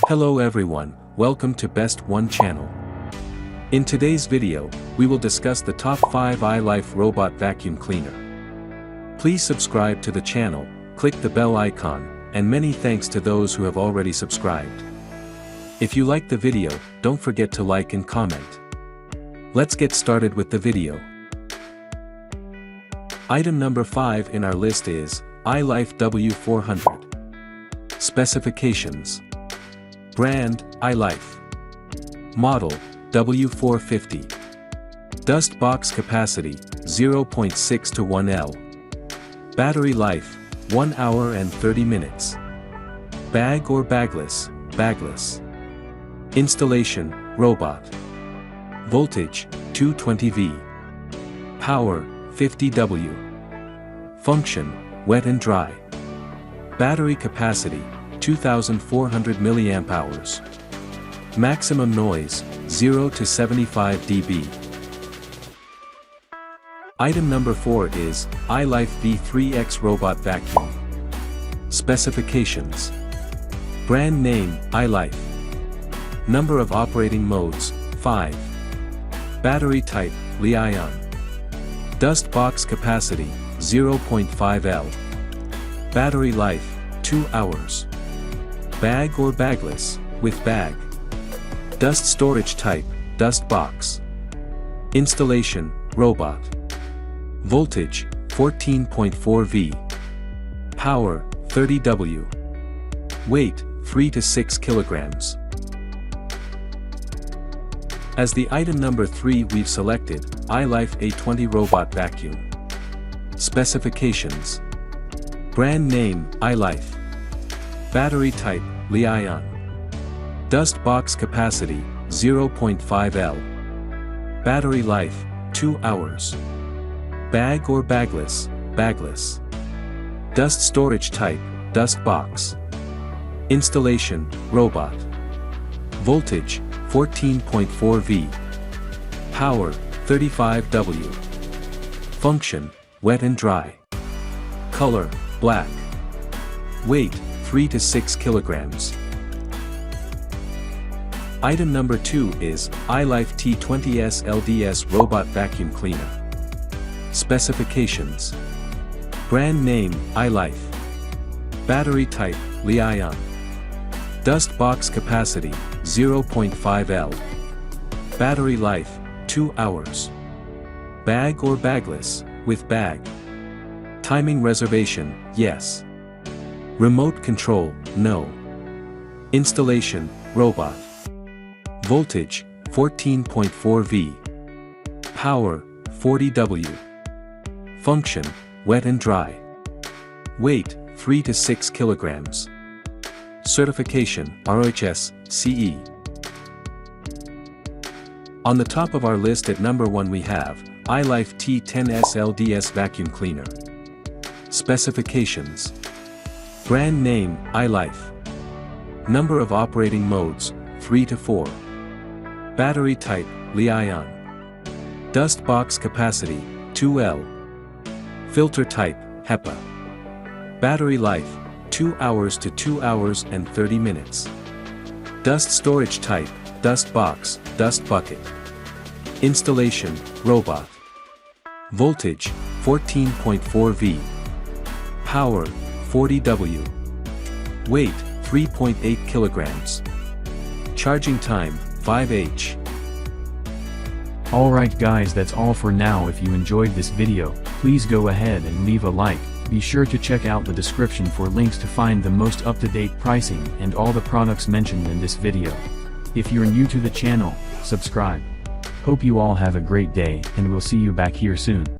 Hello everyone, welcome to Best One channel. In today's video, we will discuss the top 5 Ilife robot vacuum cleaner. Please subscribe to the channel, click the bell icon, and many thanks to those who have already subscribed. If you like the video, don't forget to like and comment. Let's get started with the video. Item number 5 in our list is Ilife W400. Specifications. Brand, Ilife. Model, W450. Dust box capacity, 0.6 to 1 L. Battery life, 1 hour and 30 minutes. Bag or bagless, bagless. Installation, robot. Voltage, 220 V. Power, 50 W. Function, wet and dry. Battery capacity, 2,400 mAh. Maximum noise, 0 to 75 dB. Item number 4 is Ilife V3X Robot Vacuum. Specifications. Brand name, Ilife. Number of operating modes, 5. Battery type, Li-ion. Dust box capacity, 0.5 L. Battery life, 2 hours. Bag or bagless, with bag. Dust storage type, dust box. Installation, robot. Voltage, 14.4 V. Power, 30 W. Weight, 3 to 6 kilograms. As the item number 3 we've selected, Ilife A20 Robot Vacuum. Specifications. Brand name, Ilife. Battery type, Li-ion. Dust box capacity, 0.5 L. Battery life, 2 hours. Bag or bagless, bagless. Dust storage type, dust box. Installation, robot. Voltage, 14.4 V. Power, 35 W. Function, wet and dry. Color, black. Weight, 3 to 6 kilograms. Item number 2 is Ilife T20S LDS Robot Vacuum Cleaner. Specifications. Brand name, Ilife. Battery type, Li-ion. Dust box capacity, 0.5 L. Battery life, 2 hours. Bag or bagless, with bag. Timing reservation, yes. Remote control, no. Installation, robot. Voltage, 14.4 V. Power, 40 W. Function, wet and dry. Weight, 3 to 6 kilograms. Certification, ROHS, CE. On the top of our list at number 1 we have Ilife T10S LDS Vacuum Cleaner. Specifications. Brand name, Ilife. Number of operating modes, 3 to 4. Battery type, Li-ion. Dust box capacity, 2 L. Filter type, HEPA. Battery life, 2 hours to 2 hours and 30 minutes. Dust storage type, dust box, dust bucket. Installation, robot. Voltage, 14.4 V. Power, 40 W. Weight, 3.8 kilograms. Charging time, 5H. Alright guys, that's all for now. If you enjoyed this video, please go ahead and leave a like. Be sure to check out the description for links to find the most up-to-date pricing and all the products mentioned in this video. If you're new to the channel, subscribe. Hope you all have a great day and we'll see you back here soon.